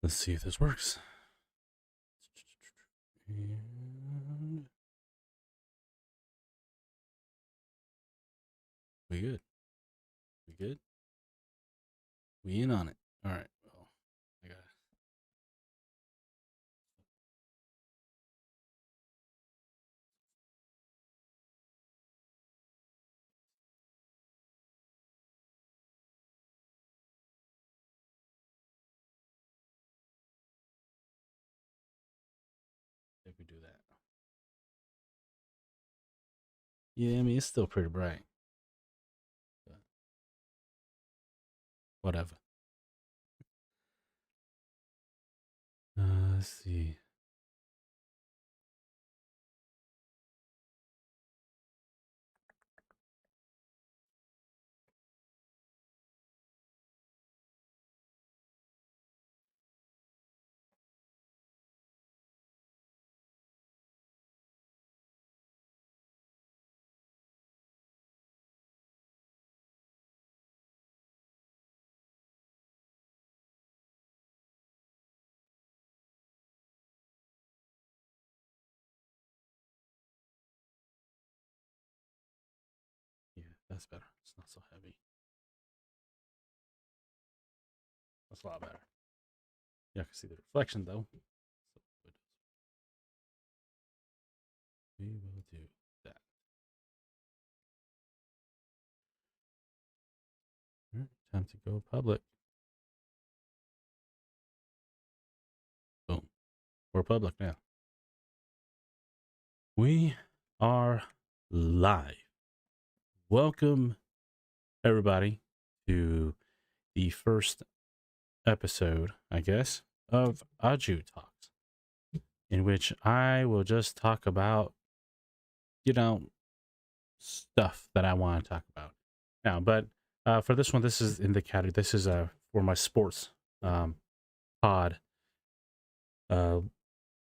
Let's see if this works. And we good. We good. We in on it. All right. Well, I got it. If we do that. Yeah, I mean it's still pretty bright. But whatever. Let's see. Yeah, that's better. It's not so heavy. That's a lot better. Yeah, I can see the reflection though. So we will do that. All right, time to go public. Boom. We're public now. We are live. Welcome, everybody, to the first episode, I guess, of AhjuTALKS, in which I will just talk about, stuff that I want to talk about now. But for this one, this is in the category. This is for my sports pod. What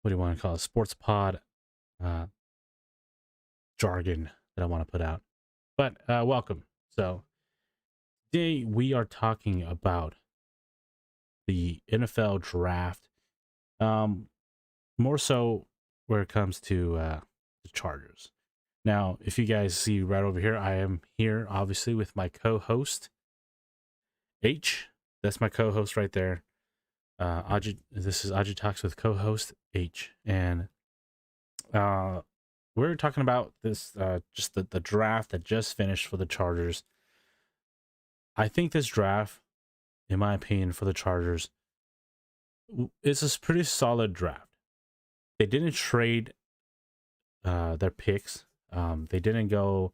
do you want to call it? Sports pod uh, jargon that I want to put out. But welcome. So today we are talking about the NFL draft. More so where it comes to the Chargers. Now, if you guys see right over here, I am here obviously with my co-host H. That's my co-host right there. This is AhjuTALKS with co-host H, and we're talking about this just the draft that just finished for the Chargers. I think this draft, in my opinion, for the Chargers, is a pretty solid draft. They didn't trade their picks. They didn't go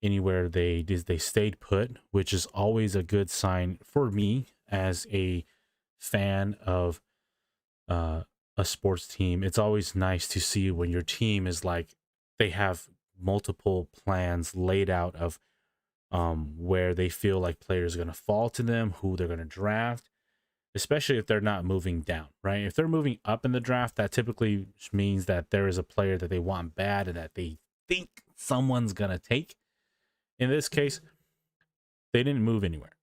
anywhere. They stayed put, which is always a good sign for me as a fan of a sports team. It's always nice to see when your team is like they have multiple plans laid out of where they feel like players are going to fall to them, who they're going to draft, especially if they're not moving down, right? If they're moving up in the draft, that typically means that there is a player that they want bad and that they think someone's going to take. In this case, they didn't move anywhere.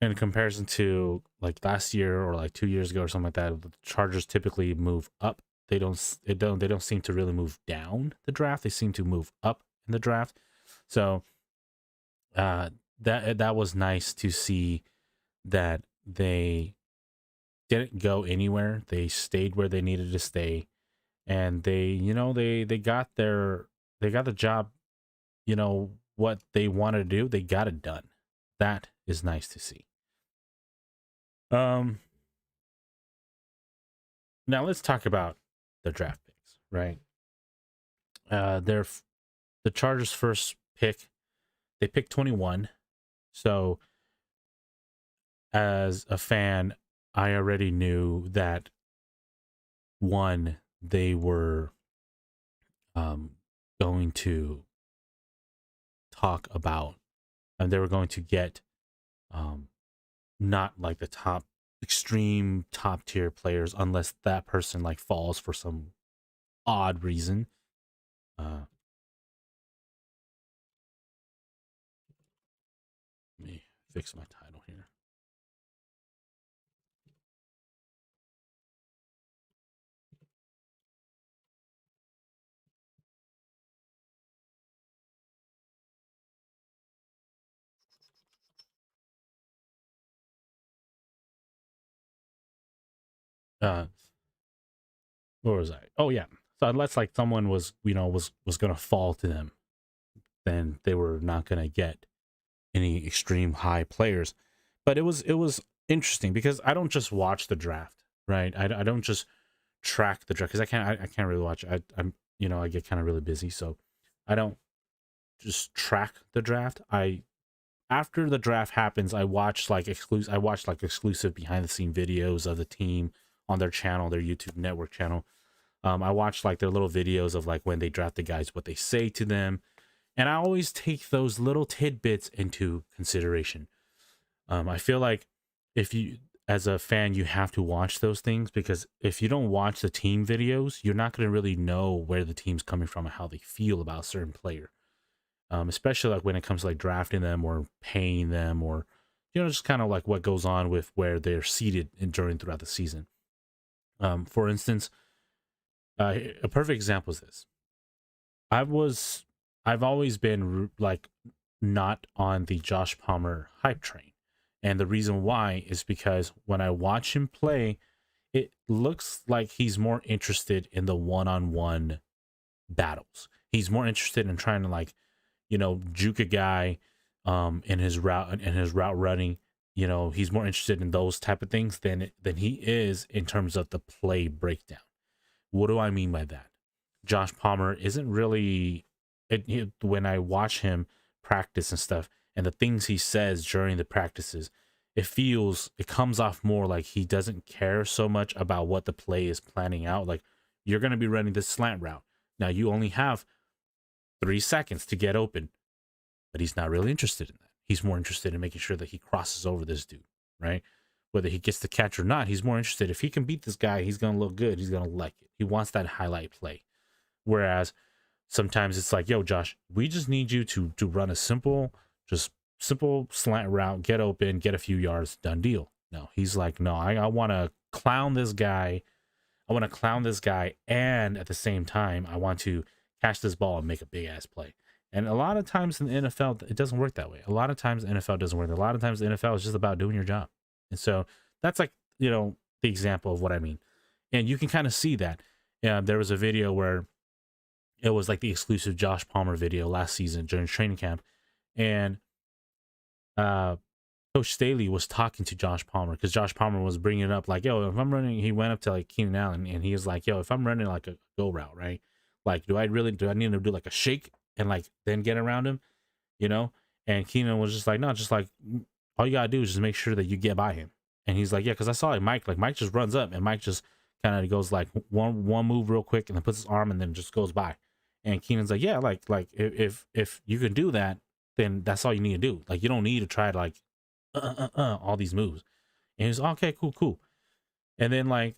In comparison to like last year or like 2 years ago or something like that, the Chargers typically move up. They don't seem to really move down the draft. They seem to move up in the draft. So that was nice to see that they didn't go anywhere. They stayed where they needed to stay, and they got the job. What they wanted to do, they got it done. That is nice to see. Now let's talk about the draft picks, right? The Chargers' first pick, they picked 21. So as a fan, I already knew that one, they were going to talk about, and they were going to get not like the extreme top tier players unless that person like falls for some odd reason. Let me fix my title here. uh, where was I? Oh yeah. So unless like someone was, was gonna fall to them, then they were not gonna get any extreme high players. But it was interesting because I don't just watch the draft, right? I don't just track the draft because I can't really watch. I'm I get kind of really busy, so I don't just track the draft. I After the draft happens, I watch like exclusive behind the scene videos of the team on their channel, their YouTube network channel. I watch like their little videos of like when they draft the guys, what they say to them, and I always take those little tidbits into consideration. I feel like if you, as a fan, you have to watch those things because if you don't watch the team videos, you're not going to really know where the team's coming from and how they feel about a certain player. Especially like when it comes to like drafting them or paying them or, just kind of like what goes on with where they're seated throughout the season. For instance, a perfect example is this. I've always been like not on the Josh Palmer hype train. And the reason why is because when I watch him play, it looks like he's more interested in the one-on-one battles. He's more interested in trying to like, juke a guy in his route running. He's more interested in those type of things than he is in terms of the play breakdown. What do I mean by that? Josh Palmer isn't really when I watch him practice and stuff and the things he says during the practices, it comes off more like he doesn't care so much about what the play is planning out. Like, you're going to be running this slant route. Now you only have 3 seconds to get open, but he's not really interested in that. He's more interested in making sure that he crosses over this dude, right? Whether he gets the catch or not, he's more interested. If he can beat this guy, he's going to look good. He's going to like it. He wants that highlight play. Whereas sometimes it's like, yo, Josh, we just need you to run a simple slant route, get open, get a few yards, done deal. No, he's like, no, I want to clown this guy. I want to clown this guy. And at the same time, I want to catch this ball and make a big ass play. And a lot of times in the NFL, it doesn't work that way. A lot of times the NFL doesn't work. A lot of times the NFL is just about doing your job. And so that's like, the example of what I mean. And you can kind of see that. There was a video where it was like the exclusive Josh Palmer video last season during training camp. And Coach Staley was talking to Josh Palmer because Josh Palmer was bringing it up like, yo, if I'm running, he went up to like Keenan Allen and he was like, yo, if I'm running like a go route, right? Like, do I need to do like a shake and like then get around him, And Keenan was just like, no, just like all you gotta do is just make sure that you get by him. And he's like, yeah, because I saw like Mike just runs up and Mike just kind of goes like one move real quick and then puts his arm and then just goes by. And Keenan's like, yeah, like if you can do that, then that's all you need to do. Like, you don't need to try to like all these moves. And he's okay, cool. And then like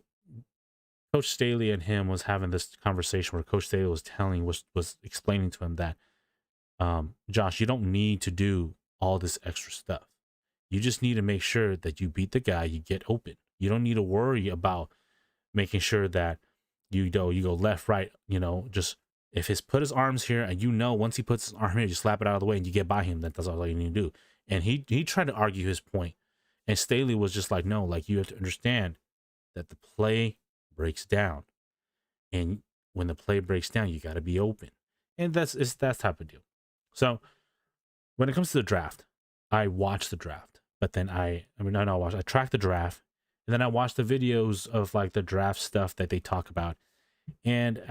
Coach Staley and him was having this conversation where Coach Staley was explaining to him that, Josh, you don't need to do all this extra stuff. You just need to make sure that you beat the guy, you get open. You don't need to worry about making sure that you go left, right, just if he's put his arms here and once he puts his arm here, you slap it out of the way and you get by him, that's all you need to do. And he tried to argue his point. And Staley was just like, no, like, you have to understand that the play breaks down. And when the play breaks down, you got to be open. And that's that type of deal. So when it comes to the draft, I watch the draft, but then I track the draft, and then I watch the videos of like the draft stuff that they talk about. And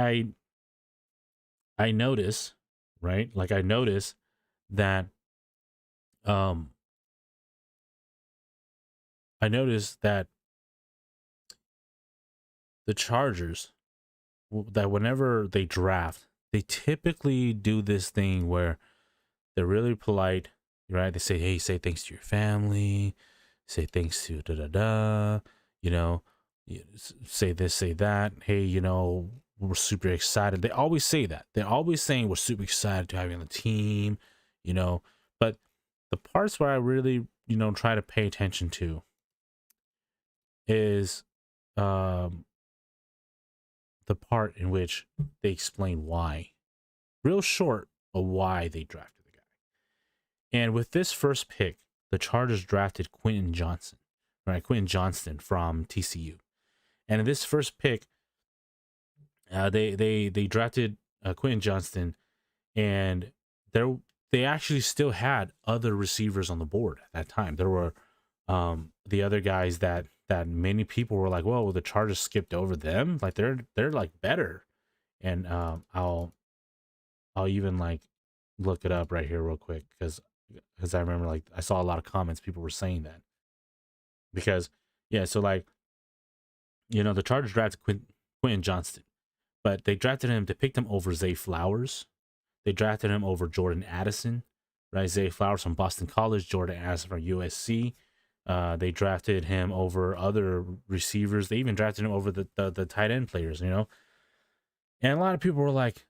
I notice, right? Like, I notice that I noticed that the Chargers, that whenever they draft, they typically do this thing where they're really polite, right? They say, hey, say thanks to your family, say thanks to say this, say that. Hey, we're super excited. They always say that. They're always saying we're super excited to have you on the team, But the parts where I really, try to pay attention to is the part in which they explain why, real short, of why they drafted the guy. And with this first pick, the Chargers drafted Quentin Johnston from TCU. And in this first pick, they drafted Quentin Johnston, and they actually still had other receivers on the board at that time. There were the other guys that many people were like, "Well, the Chargers skipped over them. Like they're like better." And I'll even like look it up right here real quick because I remember like I saw a lot of comments people were saying that because yeah, so like the Chargers drafted Quentin Johnston, but they drafted him to pick him over Zay Flowers. They drafted him over Jordan Addison, right? Zay Flowers from Boston College, Jordan Addison from USC. They drafted him over other receivers. They even drafted him over the tight end players, And a lot of people were like,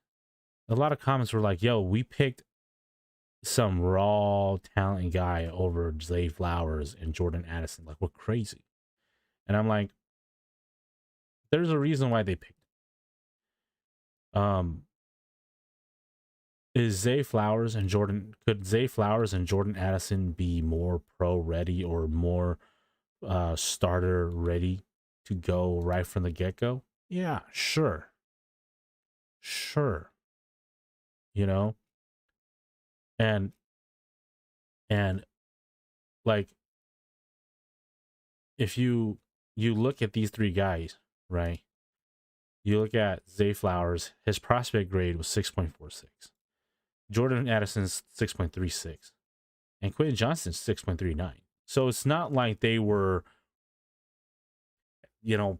a lot of comments were like, "Yo, we picked some raw talent guy over Zay Flowers and Jordan Addison. Like, we're crazy." And I'm like, there's a reason why they picked him. Could Zay Flowers and Jordan Addison be more pro ready or more starter ready to go right from the get-go? Yeah, sure. You know? And like if you look at these three guys, right? You look at Zay Flowers, his prospect grade was 6.46. Jordan Addison's 6.36. And Quentin Johnston's 6.39. So it's not like they were, a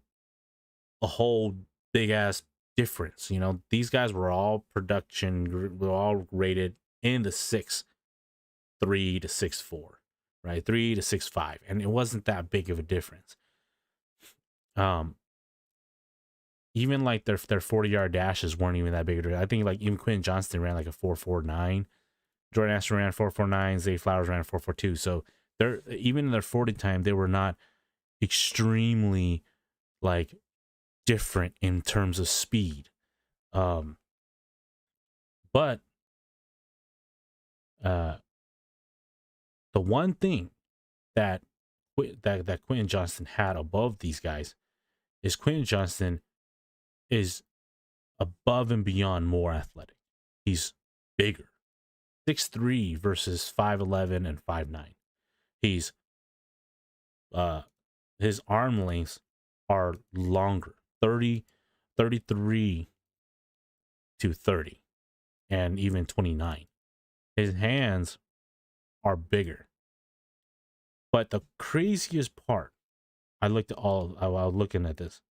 whole big ass difference. These guys were all were all rated in the 6.3 to 6.4, right? 3 to 6.5. And it wasn't that big of a difference. Even like their 40-yard dashes weren't even that big of a difference. I think like even Quentin Johnston ran like a 4.49. Jordan Addison ran 4.49. Zay Flowers ran 4.42. So they're even in their 40 time, they were not extremely like different in terms of speed. But the one thing that Quentin Johnston had above these guys is Quentin Johnston is above and beyond more athletic. He's bigger. 6'3" versus 5'11" and 5'9". He's his arm lengths are longer. 33 to 30 and even 29. His hands are bigger. But the craziest part, I was looking at this,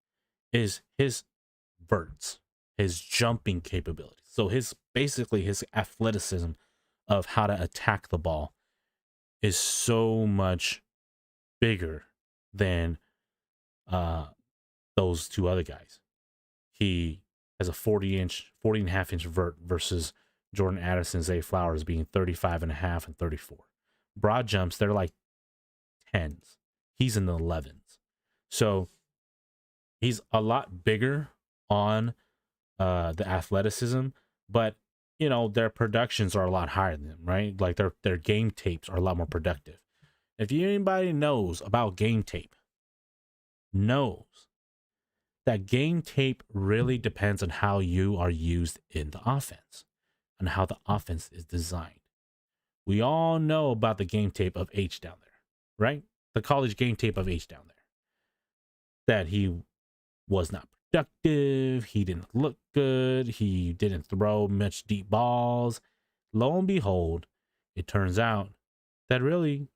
is his verts, his jumping capability. So his athleticism of how to attack the ball is so much bigger than those two other guys. He has a 40 and a half inch vert versus Jordan Addison, Zay Flowers being 35 and a half and 34. Broad jumps, they're like 10s. He's in the 11s. So he's a lot bigger on the athleticism, but their productions are a lot higher than them, right? Like their game tapes are a lot more productive. If anybody knows about game tape, knows that game tape really depends on how you are used in the offense and how the offense is designed. We all know about the game tape of H down there, right? The college game tape of H down there. That he was not productive. He didn't look good. He didn't throw much deep balls. Lo and behold, it turns out that really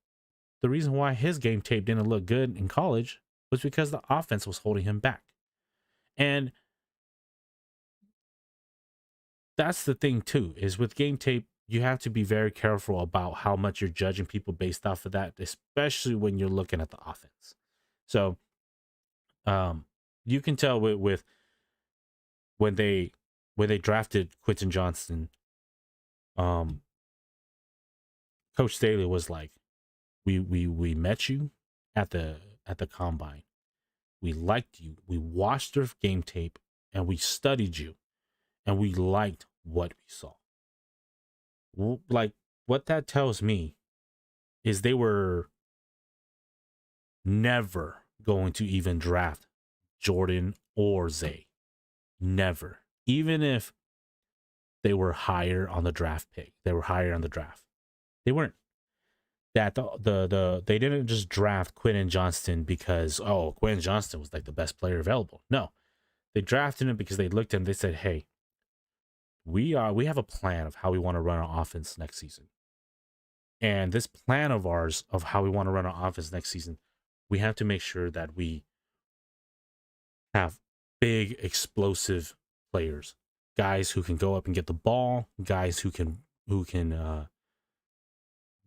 the reason why his game tape didn't look good in college was because the offense was holding him back. And that's the thing too, is with game tape, you have to be very careful about how much you're judging people based off of that, especially when you're looking at the offense. So you can tell with when they drafted Quentin Johnston, Coach Staley was like, we met you at the combine. We liked you. We watched your game tape and we studied you and we liked what we saw. Like what that tells me is they were never going to even draft Jordan or Zay. Never. Even if they were higher on the draft pick, they were higher on the draft. They weren't. That they didn't just draft Quentin Johnston because Quentin Johnston was like the best player available. No, they drafted him because they looked at him. They said, "Hey, we have a plan of how we want to run our offense next season, and this plan of ours of how we want to run our offense next season, we have to make sure that we have big explosive players, guys who can go up and get the ball, guys who can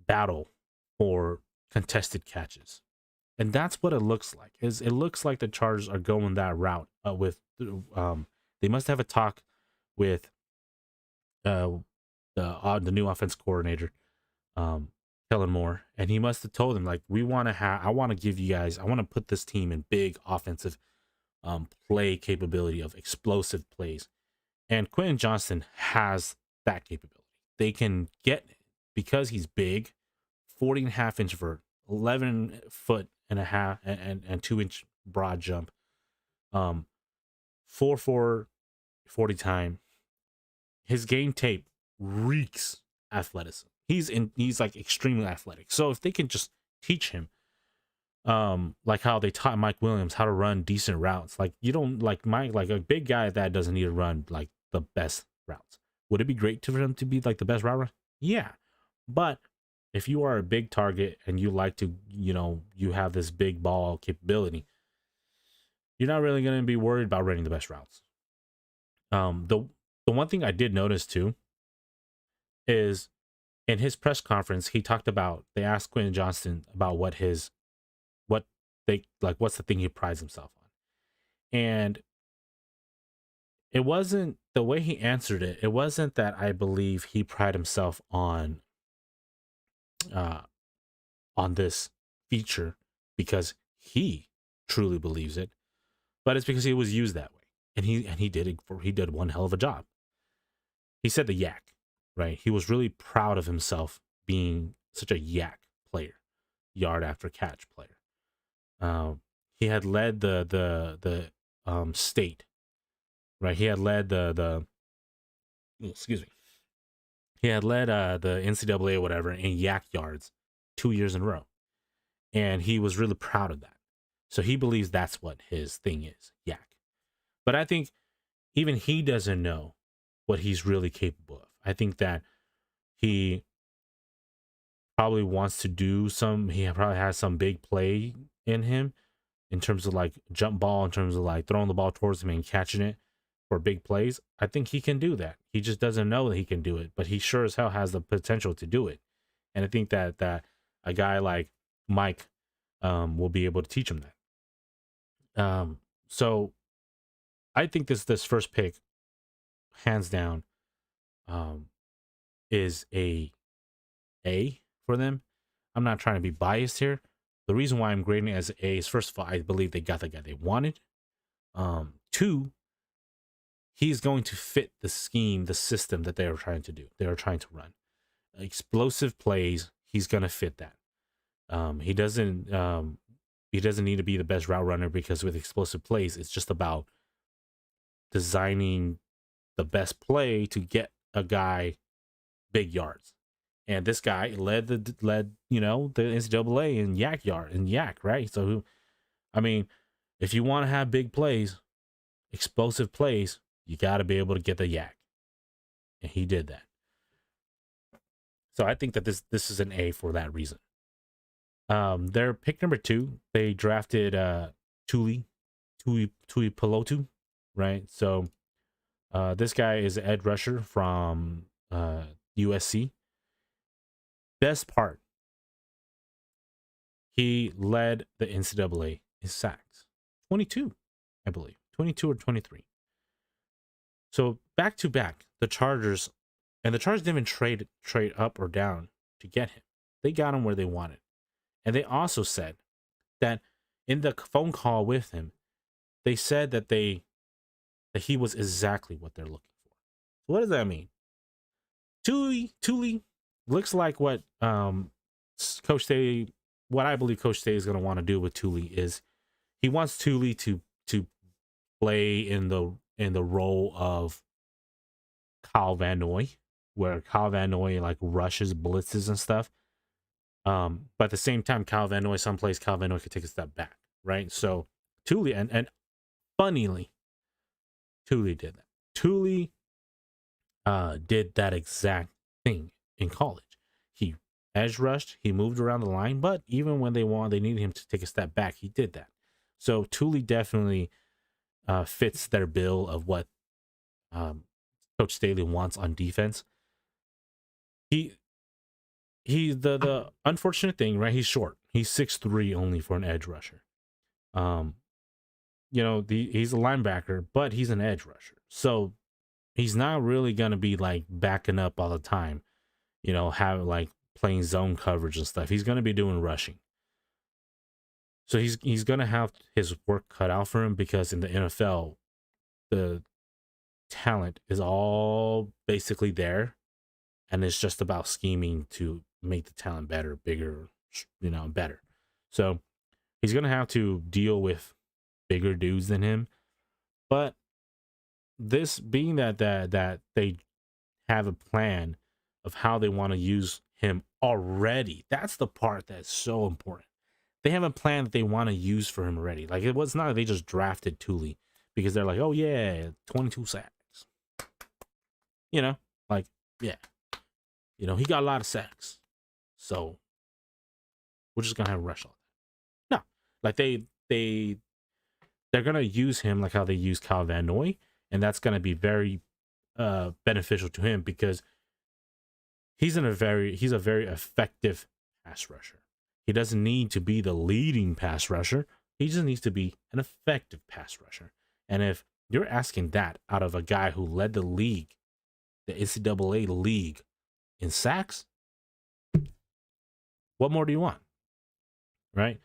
battle for contested catches." And that's what it looks like. It looks like the Chargers are going that route with they must have a talk with the new offense coordinator, Kellen Moore, and he must have told him, like, I want to give you guys, I want to put this team in big offensive play capability of explosive plays. And Quentin Johnston has that capability. They can get, because he's big, 40.5-inch vert, 11 foot and a half and 2-inch broad jump, 4.4 40 time. His game tape reeks athleticism. He's like extremely athletic. So if they can just teach him, like how they taught Mike Williams how to run decent routes, like you don't like Mike, like a big guy that doesn't need to run like the best routes. Would it be great for him to be like the best route runner? Yeah, but if you are a big target and you like to, you have this big ball capability, you're not really going to be worried about running the best routes. The one thing I did notice too is in his press conference, he talked about, they asked Quentin Johnston about what's the thing he prides himself on. And it wasn't the way he answered it. It wasn't that I believe he prided himself on this feature because he truly believes it, but it's because he was used that way, and he did one hell of a job. He said the yak, right? He was really proud of himself being such a yak player, yard after catch player. He had led the state, right? He had led the NCAA or whatever in yak yards 2 years in a row. And he was really proud of that. So he believes that's what his thing is, yak. But I think even he doesn't know what he's really capable of. I think that he probably wants to do he probably has some big play in him in terms of like jump ball, in terms of like throwing the ball towards him and catching it for big plays. I think he can do that. He just doesn't know that he can do it, but he sure as hell has the potential to do it. And I think that a guy like Mike will be able to teach him that. So I think this first pick, hands down, is a for them. I'm not trying to be biased here. The reason why I'm grading it as A is, first of all, I believe they got the guy they wanted. 2, he's going to fit the scheme, the system that they are trying to do. They are trying to run explosive plays. He's going to fit that. He doesn't need to be the best route runner, because with explosive plays, it's just about designing the best play to get a guy big yards. And this guy led the NCAA in yak, right? So, I mean, if you want to have big plays, explosive plays, you got to be able to get the yak. And he did that. So I think that this is an A for that reason. Their pick number 2, they drafted Tuli Pelotu, right? So this guy is an edge rusher from USC. Best part, he led the NCAA in sacks. 22, I believe. 22 or 23. So back to back, the Chargers didn't even trade up or down to get him. They got him where they wanted. And they also said that in the phone call with him, they said that he was exactly what they're looking for. So what does that mean? Tuli looks like what Coach Day, what I believe Coach Day is going to want to do with Tuli is he wants Tuli to play in the role of Kyle Van Noy, where Kyle Van Noy like rushes blitzes and stuff. But at the same time, Kyle Van Noy, some plays Kyle Van Noy could take a step back, right? So Thule, and funnily, Thule did that. Thule did that exact thing in college. He edge rushed, he moved around the line, but even when they needed him to take a step back, he did that. So Thule definitely fits their bill of what Coach Staley wants on defense. The unfortunate thing, right? He's short. He's 6'3" only for an edge rusher. He's a linebacker, but he's an edge rusher. So he's not really gonna be like backing up all the time, have like playing zone coverage and stuff. He's gonna be doing rushing. So he's gonna have his work cut out for him, because in the NFL, the talent is all basically there, and it's just about scheming to make the talent better, bigger, better. So he's gonna have to deal with bigger dudes than him. But this being that they have a plan of how they want to use him already, that's the part that's so important. They have a plan that they want to use for him already. Like, it was not like they just drafted Thule because they're like, oh yeah, 22 sacks. Like, yeah. He got a lot of sacks. So we're just gonna have a rush on that. No. Like they're gonna use him like how they use Kyle Van Noy, and that's gonna be very beneficial to him, because he's a very effective pass rusher. He doesn't need to be the leading pass rusher. He just needs to be an effective pass rusher. And if you're asking that out of a guy who led the league, the NCAA league, in sacks, what more do you want? Right?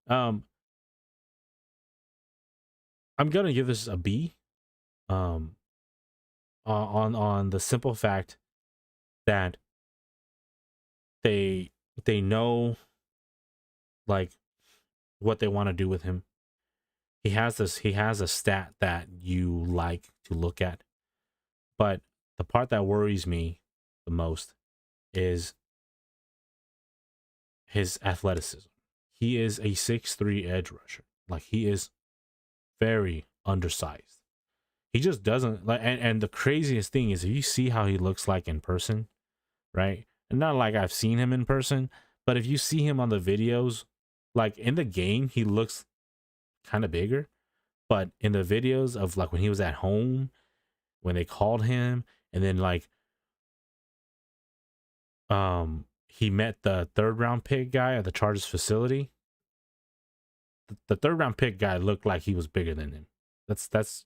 I'm gonna give this a B. On the simple fact that they know like what they want to do with him. He has a stat that you like to look at, but the part that worries me the most is his athleticism. He is a 6'3" edge rusher. Like, he is very undersized. He just doesn't like, and the craziest thing is, if you see how he looks like in person, right? And not like I've seen him in person, but if you see him on the videos, like in the game, he looks kind of bigger. But in the videos of like when he was at home, when they called him, and then like he met the 3rd round pick guy at the Chargers facility. The 3rd round pick guy looked like he was bigger than him. That's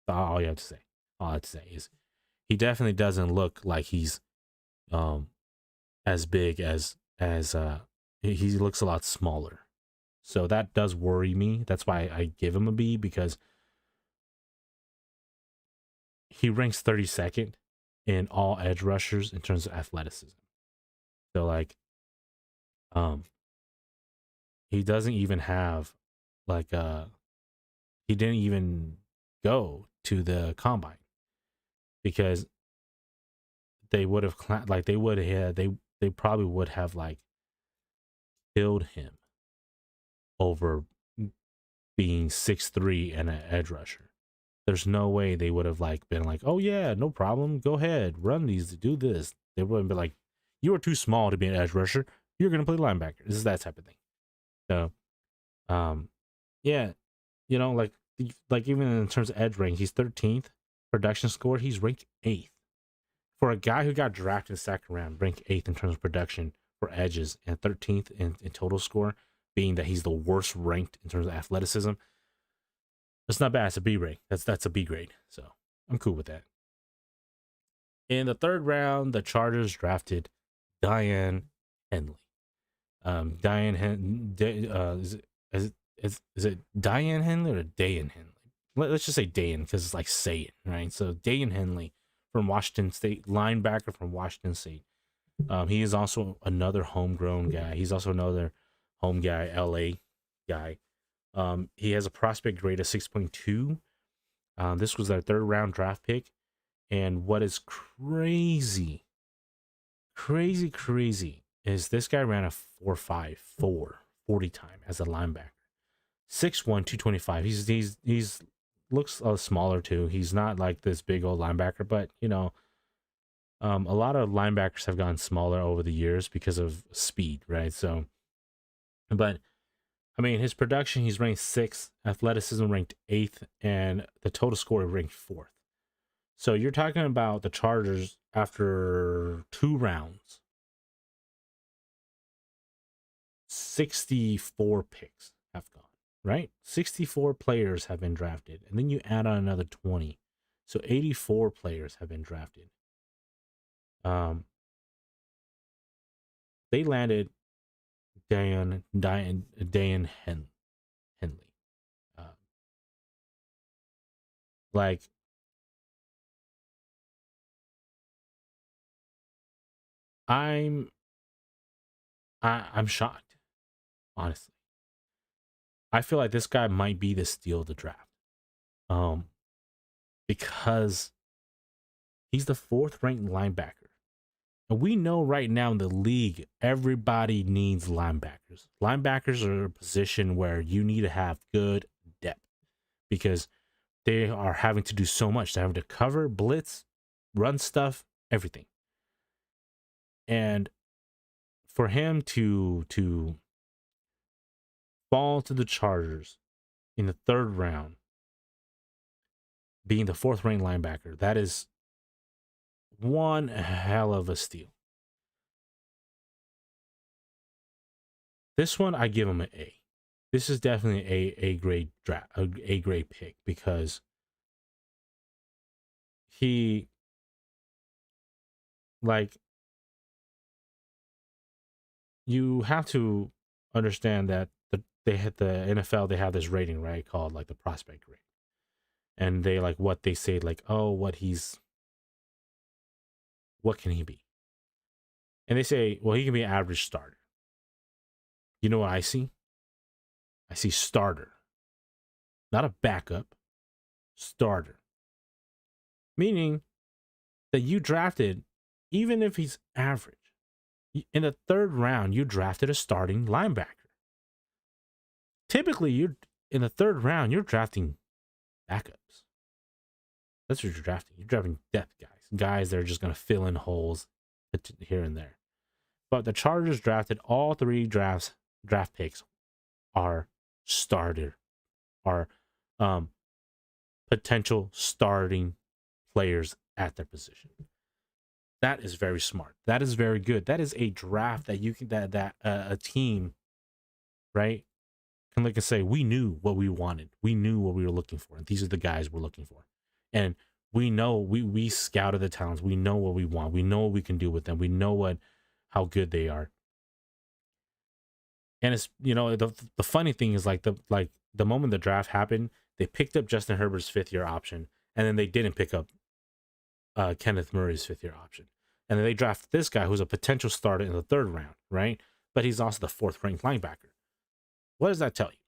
all you have to say. All I have to say is he definitely doesn't look like he's as big as he looks a lot smaller. So that does worry me. That's why I give him a B, because he ranks 32nd in all edge rushers in terms of athleticism. So like he doesn't even have like he didn't even go to the combine, because they would have they probably would have like killed him over being 6'3" and an edge rusher. There's no way they would have like been like, oh yeah, no problem, go ahead, run these, do this. They wouldn't be like, you are too small to be an edge rusher, you're gonna play linebacker. This is that type of thing. So yeah, like even in terms of edge rank, he's 13th production score. He's ranked 8th for a guy who got drafted in the second round, ranked 8th in terms of production for edges, and 13th in total score, being that he's the worst ranked in terms of athleticism. That's not bad. It's a B rank. That's a B grade. So I'm cool with that. In the 3rd round, the Chargers drafted Diane Henley. Is it Diane Henley or Dayan Henley? Let's just say Dayan, because it's like saying, right? So Dayan Henley from Washington State, linebacker from Washington State. He is also another homegrown guy. He's also another home guy, LA guy. He has a prospect grade of 6.2. This was their third round draft pick. And what is crazy is this guy ran a 4.54 40 time as a linebacker. 6'1", 225. He's looks smaller too. He's not like this big old linebacker, but a lot of linebackers have gotten smaller over the years because of speed, right? So, but I mean, his production, he's ranked 6th, athleticism ranked 8th, and the total score ranked 4th. So you're talking about the Chargers after 2 rounds, 64 picks have gone, right? 64 players have been drafted, and then you add on another 20. So 84 players have been drafted. They landed Dan Henley. Uh, like I'm I'm shocked, honestly. I feel like this guy might be the steal of the draft. Um, because he's the 4th ranked linebacker. And we know right now in the league, everybody needs linebackers. Linebackers are a position where you need to have good depth because they are having to do so much. They're having to cover, blitz, run stuff, everything. And for him to fall to the Chargers in the 3rd round, being the 4th ranked linebacker, that is one hell of a steal. This one I give him an A. This is definitely a grade draft, a grade pick because he like you have to understand that they had the NFL, they have this rating, right, called like the prospect rate. And they like what they say, like, oh, what can he be? And they say, well, he can be an average starter. You know what I see? I see starter, not a backup, starter. Meaning that you drafted, even if he's average, in the 3rd round, you drafted a starting linebacker. Typically, you're in the 3rd round, you're drafting backups. That's what you're drafting. You're drafting depth guys that are just going to fill in holes here and there. But the Chargers drafted all 3 draft picks are um, potential starting players at their position. That is very smart. That is very good. That is a draft that you can that a team, right, can look and say, we knew what we wanted. We knew what we were looking for. And these are the guys we're looking for. And we know we scouted the talents. We know what we want. We know what we can do with them. We know how good they are. And it's the funny thing is like the moment the draft happened, they picked up Justin Herbert's 5th-year option, and then they didn't pick up Kenneth Murray's 5th-year option. And then they drafted this guy who's a potential starter in the 3rd round, right? But he's also the 4th ranked linebacker. What does that tell you?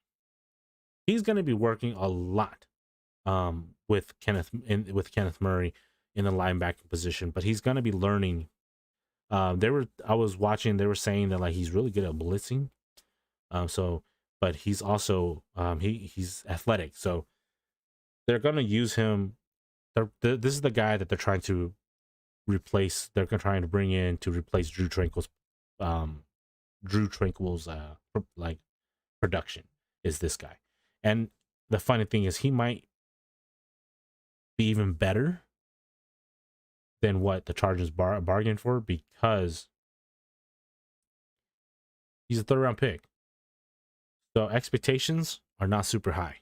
He's going to be working a lot with Kenneth Murray in the linebacking position, but he's going to be learning. I was watching, they were saying that like he's really good at blitzing. But he's also he's athletic, so they're going to use him. This is the guy that they're trying to replace. They're trying to bring in to replace Drew Tranquil's like production is this guy. And the funny thing is he might be even better than what the Chargers bargained for because he's a 3rd round pick. So expectations are not super high.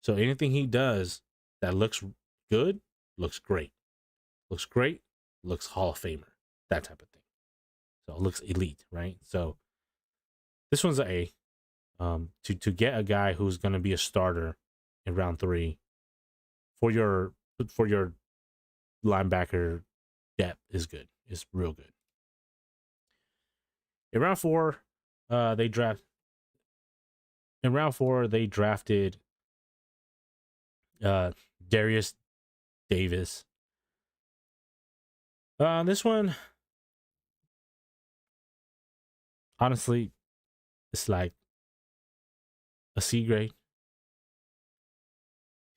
So anything he does that looks good, looks great. Looks great, looks Hall of Famer, that type of thing. So it looks elite, right? So this one's an A. To get a guy who's going to be a starter in round 3 for your linebacker depth is good. It's real good. In round 4, they drafted Darius Davis. This one, honestly, it's like a C grade.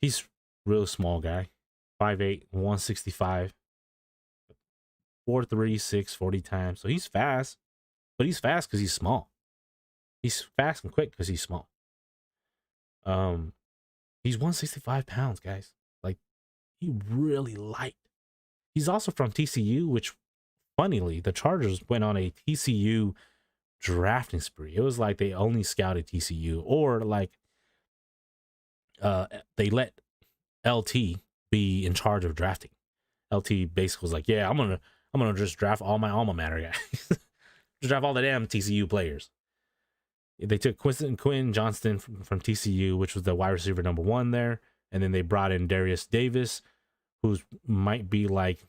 He's real small guy, 5'8", 165, 4'3", 640 times. So he's fast, but he's fast because he's small. He's fast and quick because he's small. He's 165 pounds, guys. Like, he really light. He's also from TCU, which, funnily, the Chargers went on a TCU drafting spree. It was like they only scouted TCU, or like they let LT be in charge of drafting. LT basically was like, yeah, I'm gonna just draft all my alma mater guys. Just draft all the damn TCU players. They took Quinn Johnston from TCU, which was the wide receiver number 1 there, and then they brought in Darius Davis, who's might be like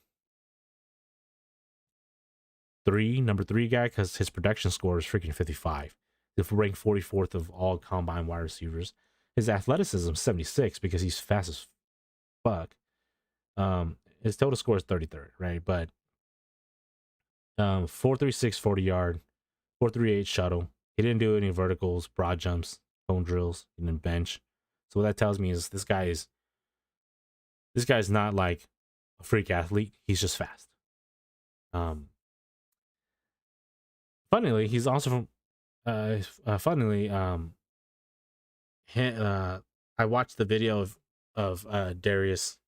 number three guy, because his production score is freaking 55. If we're ranked 44th of all combine wide receivers, his athleticism is 76 because he's fast as fuck. His total score is 33rd, right? But 4.36 40-yard, 4.38 shuttle. He didn't do any verticals, broad jumps, cone drills, and then bench. So what that tells me is this guy's not like a freak athlete. He's just fast. Funnily, he's also from. Funnily, I watched the video of Darius,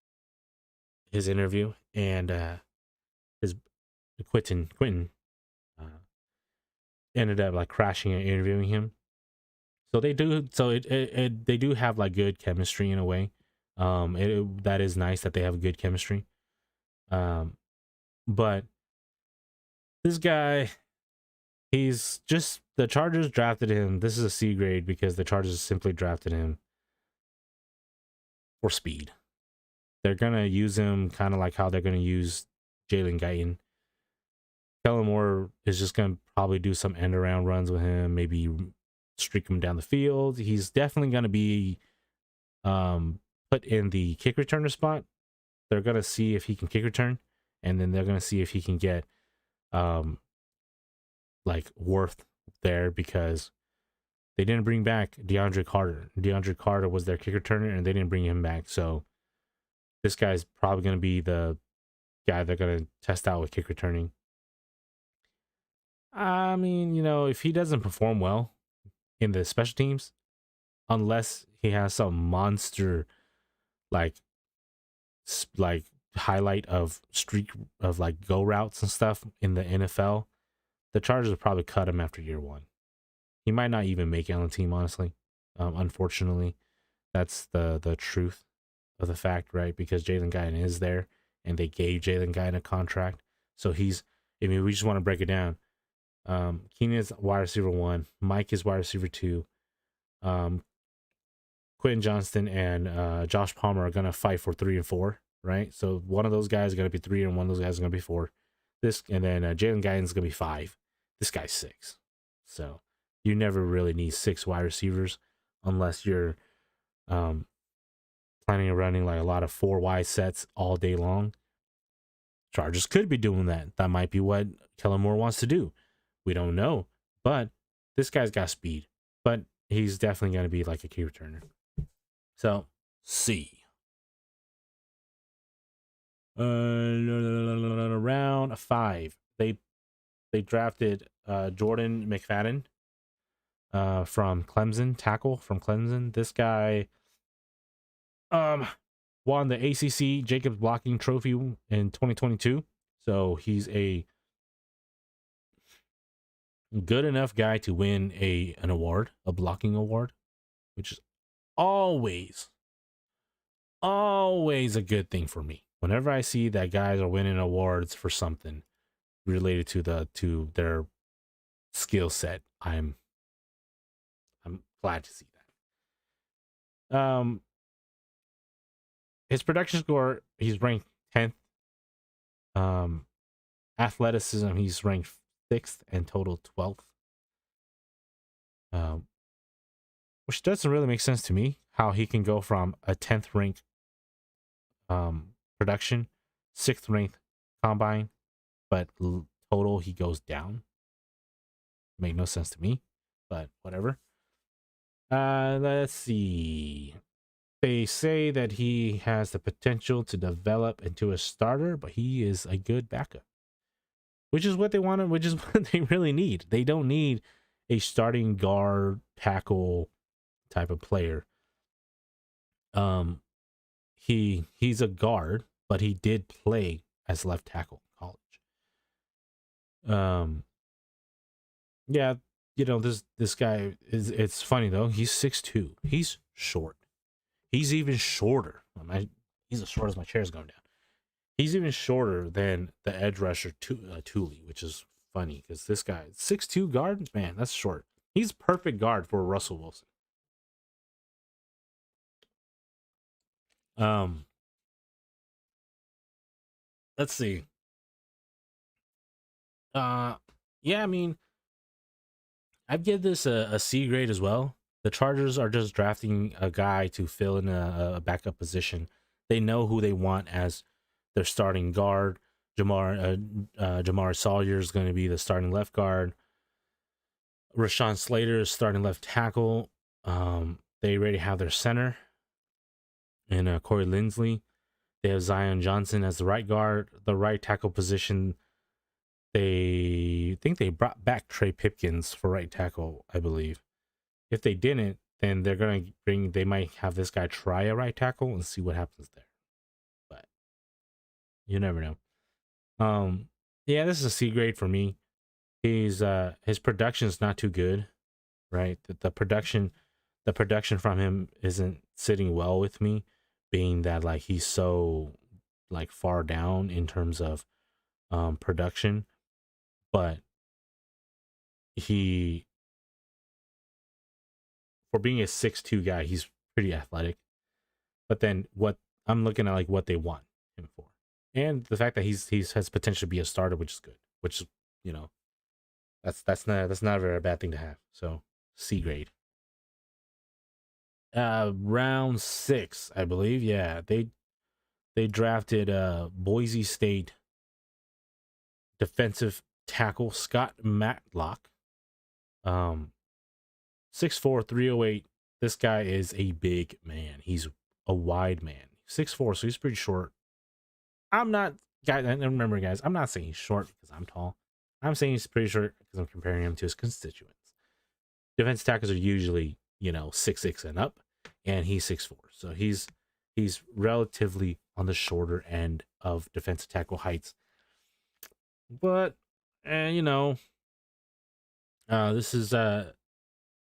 his interview, and his Quentin ended up like crashing and interviewing him. So they do. So they do have like good chemistry in a way. That is nice that they have good chemistry. But this guy, he's just, the Chargers drafted him. This is a C grade because the Chargers simply drafted him for speed. They're gonna use him kind of like how they're gonna use Jalen Guyton. Kellen Moore is just gonna probably do some end around runs with him, maybe streak him down the field. He's definitely gonna be put in the kick returner spot. They're gonna see if he can kick return, and then they're gonna see if he can get like worth there, because they didn't bring back DeAndre Carter. DeAndre Carter was their kick returner, and they didn't bring him back. So this guy's probably going to be the guy they're going to test out with kick returning. I mean, if he doesn't perform well in the special teams, unless he has some monster like highlight of streak of like go routes and stuff in the NFL, the Chargers will probably cut him after year 1. He might not even make it on the team, honestly. Unfortunately, that's the truth of the fact, right? Because Jalen Guyton is there, and they gave Jalen Guyton a contract. So we just want to break it down. Keenan is wide receiver 1. Mike is wide receiver 2. Quentin Johnston and Josh Palmer are going to fight for 3 and 4, right? So one of those guys is going to be 3, and one of those guys is going to be 4. And then Jalen Guyton is going to be 5. This guy's 6. So you never really need 6 wide receivers unless you're planning on running like a lot of 4 wide sets all day long. Chargers could be doing that. That might be what Kellen Moore wants to do. We don't know. But this guy's got speed. But he's definitely going to be like a key returner. So, C. Round 5. They drafted Jordan McFadden from Clemson, tackle from Clemson. This guy won the ACC Jacobs Blocking Trophy in 2022. So he's a good enough guy to win an award, a blocking award, which is always a good thing for me. Whenever I see that guys are winning awards for something related to their skill set, I'm glad to see that. His production score, he's ranked 10th. Athleticism, he's ranked 6th, and total 12th. Which doesn't really make sense to me, how he can go from a 10th ranked production, 6th ranked combine, but total he goes down. Made no sense to me, but whatever. Let's see. They say that he has the potential to develop into a starter, but he is a good backup, which is what they wanted, which is what they really need. They don't need a starting guard tackle type of player. He's a guard, but he did play as left tackle in college. Yeah, this guy is. It's funny though. He's 6'2". He's short. He's even shorter. He's as short as my chair is going down. He's even shorter than the edge rusher Thule, which is funny because this guy 6'2" guard, man, that's short. He's perfect guard for Russell Wilson. Let's see. Yeah, I mean, I'd give this a C grade as well. The Chargers are just drafting a guy to fill in a backup position. They know who they want as their starting guard. Jamar Sawyer is going to be the starting left guard. Rashawn Slater is starting left tackle. They already have their center and Corey Linsley. They have Zion Johnson as the right guard. The right tackle position, they think they brought back Trey Pipkins for right tackle, I believe. If they didn't, then they might have this guy try a right tackle and see what happens there. But you never know. Yeah, this is a C grade for me. His production is not too good, right? The production from him isn't sitting well with me, being that like he's so like far down in terms of production, but for being a 6'2" guy, he's pretty athletic. But then what I'm looking at, like what they want him for, and the fact that he's has potential to be a starter, which is good. Which, that's not a very bad thing to have. So C grade. Round 6, I believe. Yeah, they drafted Boise State defensive tackle Scott Matlock. 6'4", 308. This guy is a big man. He's a wide man. 6'4", so he's pretty short. I'm not, guys. And remember, guys, I'm not saying he's short because I'm tall. I'm saying he's pretty short because I'm comparing him to his constituents. Defensive tackles are usually 6'6" and up, and he's 6'4", so he's relatively on the shorter end of defensive tackle heights. But this is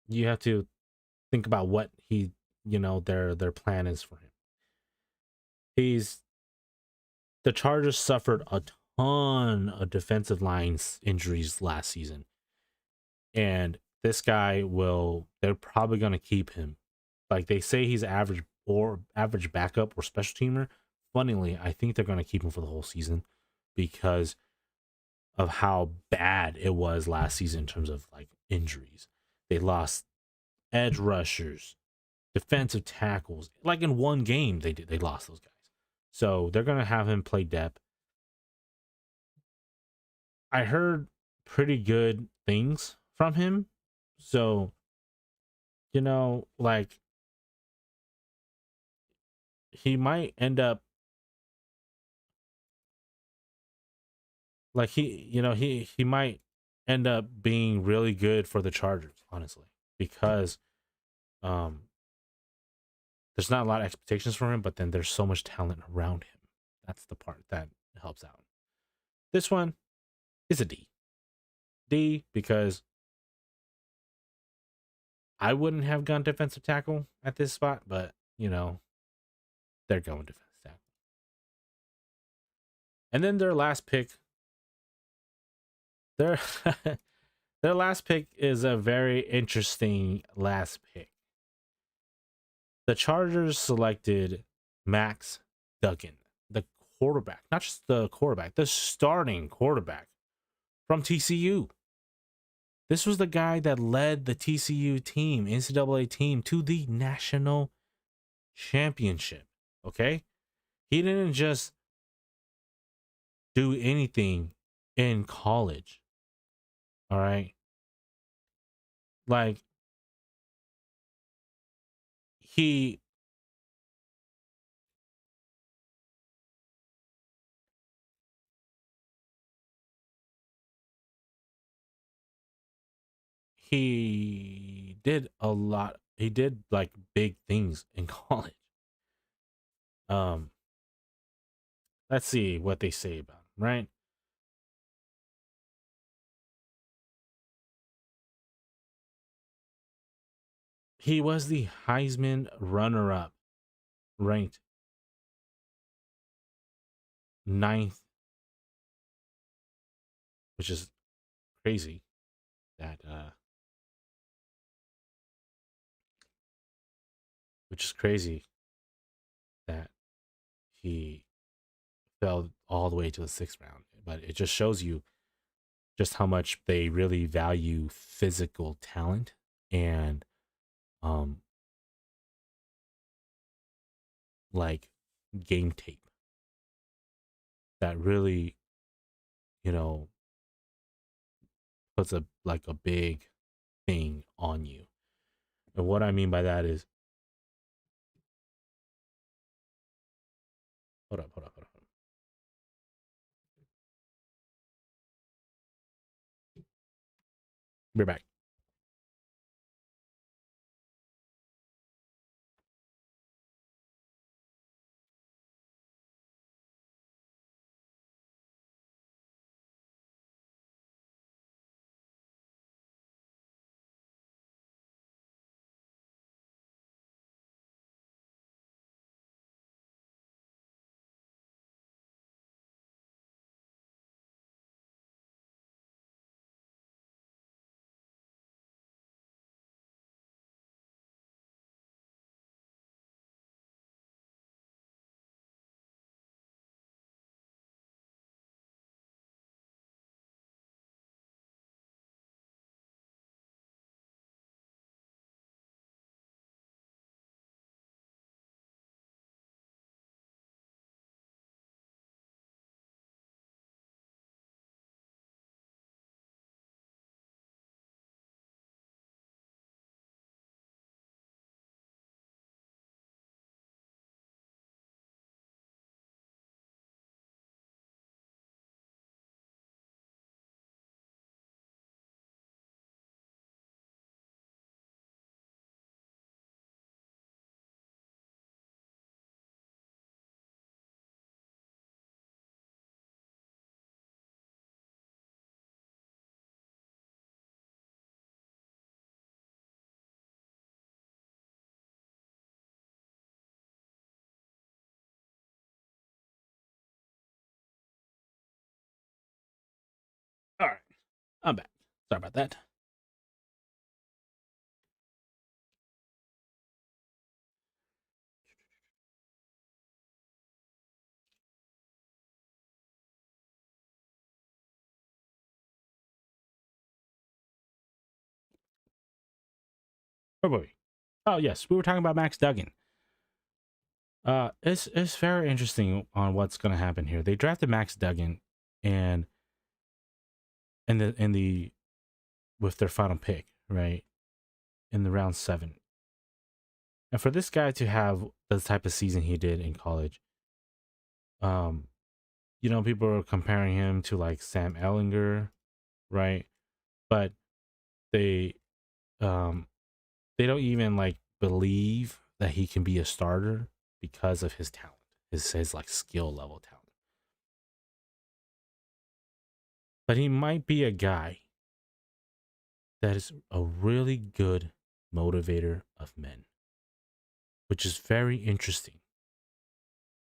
you have to think about what their plan is for him. The Chargers suffered a ton of defensive lines injuries last season, and this guy they're probably going to keep him. Like they say he's average backup or special teamer. Funnily, I think they're going to keep him for the whole season because of how bad it was last season in terms of like injuries. They lost edge rushers, defensive tackles. Like in one game, they lost those guys. So they're going to have him play depth. I heard pretty good things from him. So, like he might end up like he might end up being really good for the Chargers, honestly, because there's not a lot of expectations for him, but then there's so much talent around him. That's the part that helps out. This one is a D. D because I wouldn't have gone defensive tackle at this spot, but they're going defensive tackle. And then their last pick, their last pick is a very interesting last pick. The Chargers selected Max Duggan, the quarterback, not just the quarterback, the starting quarterback from TCU. This was the guy that led the TCU team, NCAA team, to the national championship. Okay? He didn't just do anything in college. All right. Like he he did a lot. He did like big things in college. Um, let's see what they say about him, right? He was the Heisman runner up, ranked ninth, which is crazy that which is crazy that he fell all the way to the sixth round. But it just shows you just how much they really value physical talent and um like game tape that really, you know, puts a big thing on you. And what I mean by that is, hold up. We're back. All right, I'm back. Sorry about that. Oh boy. Oh yes, we were talking about Max Duggan. It's very interesting on what's going to happen here. They drafted Max Duggan, and in the with their final pick, right, in the round 7. And for this guy to have the type of season he did in college, um, people are comparing him to like Sam Ellinger, right? But they um they don't even like believe that he can be a starter because of his talent, his like skill level talent. But he might be a guy that is a really good motivator of men, which is very interesting.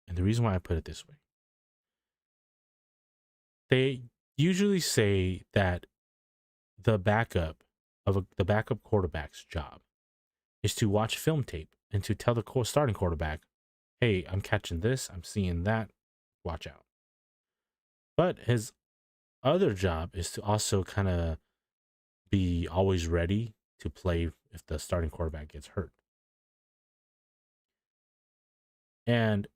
And the reason why I put it this way, they usually say that the backup quarterback's job is to watch film tape and to tell the starting quarterback, "Hey, I'm catching this, I'm seeing that, watch out." But his other job is to also kind of be always ready to play if the starting quarterback gets hurt. And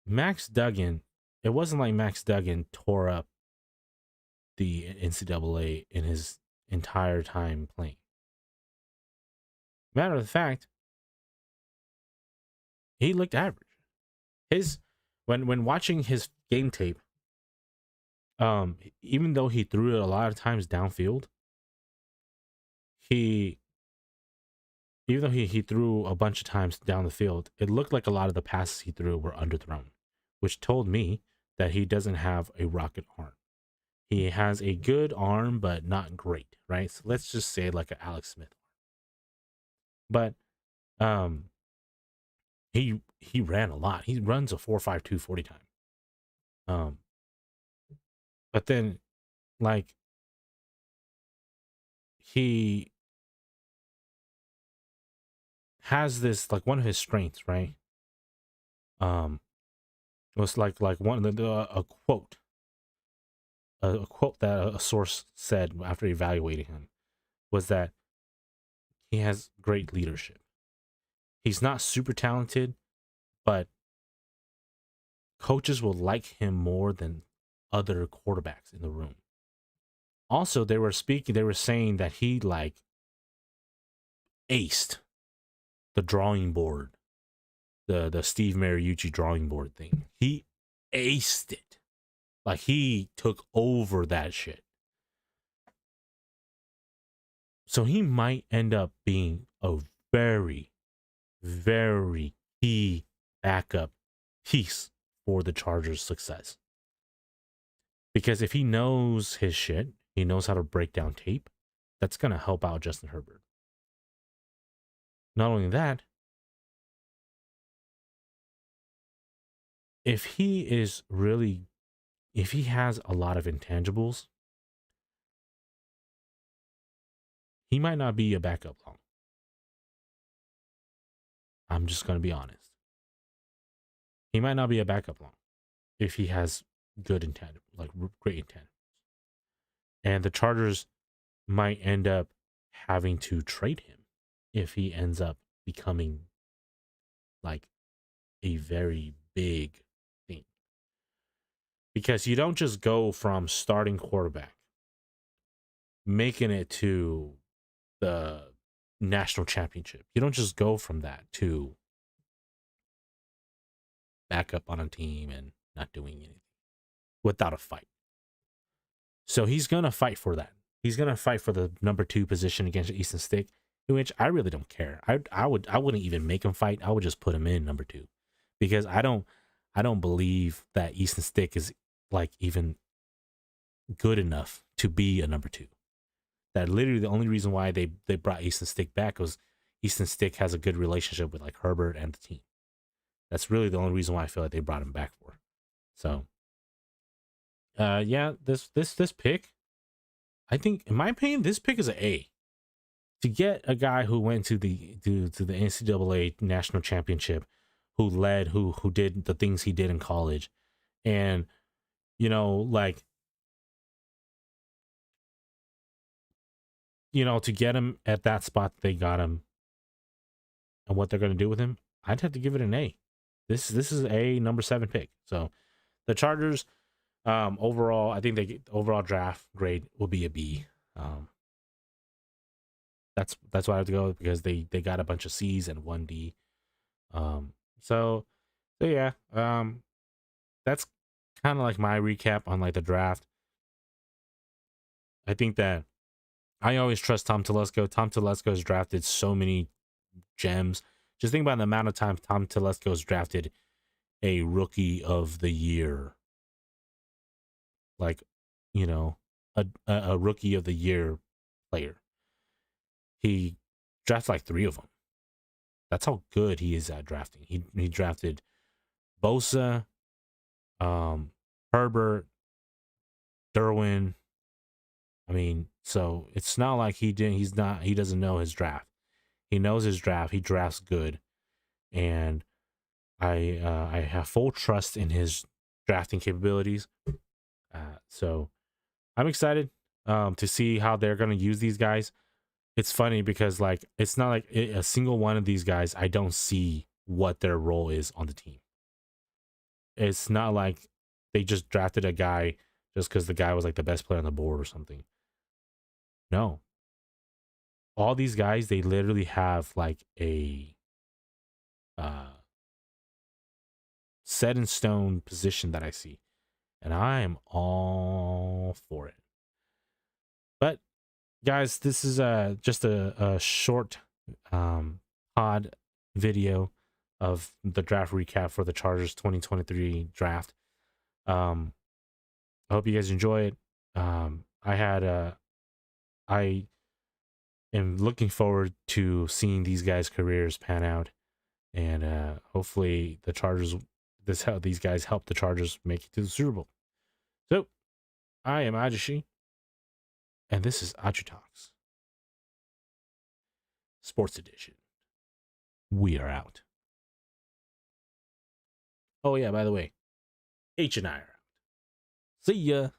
Max Duggan, it wasn't like Max Duggan tore up the NCAA in his entire time playing. Matter of fact, he looked average. His when watching his game tape, even though he threw it a lot of times downfield, he even though he threw a bunch of times down the field, it looked like a lot of the passes he threw were underthrown, which told me that he doesn't have a rocket arm. He has a good arm, but not great, right? So let's just say like an Alex Smith. But um, he ran a lot. He runs a 4.52 40 time. Um, but then like he has this, like, one of his strengths, right? Was like one of a quote, a quote that a source said after evaluating him was that he has great leadership. He's not super talented, but coaches will like him more than other quarterbacks in the room. Also, they were saying that he like aced the drawing board, the Steve Mariucci drawing board thing. He aced it. Like, he took over that shit. So he might end up being a very, very key backup piece for the Chargers' success. Because if he knows his shit, he knows how to break down tape, that's going to help out Justin Herbert. Not only that, if he has a lot of intangibles, he might not be a backup long. I'm just going to be honest. He might not be a backup long if he has good intangibles, like great intangibles. And the Chargers might end up having to trade him if he ends up becoming like a very big thing. Because you don't just go from starting quarterback, making it to the national championship. You don't just go from that to backup on a team and not doing anything without a fight. So he's going to fight for that. He's going to fight for the number 2 position against Easton Stick, which I really don't care. I wouldn't even make him fight. I would just put him in number 2 because I don't believe that Easton Stick is like even good enough to be a number 2. That literally the only reason why they brought Easton Stick back was Easton Stick has a good relationship with like Herbert and the team. That's really the only reason why I feel like they brought him back for. So yeah, this pick, I think, in my opinion, this pick is an A. To get a guy who went to the NCAA national championship, who led, who did the things he did in college, and like, to get him at that spot they got him, and what they're going to do with him, I'd have to give it an A. This is a number 7 pick. So the Chargers, overall, I think the overall draft grade will be a B. That's why I have to go, because they got a bunch of C's and 1 D. So yeah, that's kind of like my recap on like the draft. I think that I always trust Tom Telesco. Tom Telesco has drafted so many gems. Just think about the amount of time Tom Telesco has drafted a rookie of the year, like, a rookie of the year player. He drafts like 3 of them. That's how good he is at drafting. He drafted Bosa, Herbert, Derwin. I mean, so it's not like he doesn't know his draft. He knows his draft. He drafts good, and I have full trust in his drafting capabilities. So I'm excited to see how they're going to use these guys. It's funny because, like, it's not like a single one of these guys, I don't see what their role is on the team. It's not like they just drafted a guy just because the guy was like the best player on the board or something. No, all these guys, they literally have like a uh, set in stone position that I see, and I am all for it. But guys, this is just a short pod video of the draft recap for the Chargers 2023 draft. I hope you guys enjoy it. I am looking forward to seeing these guys' careers pan out, and hopefully the Chargers, these guys help the Chargers make it to the Super Bowl. So, I am Ajishi, and this is AhjuTALKS Sports Edition. We are out. Oh yeah, by the way, H and I are out. See ya.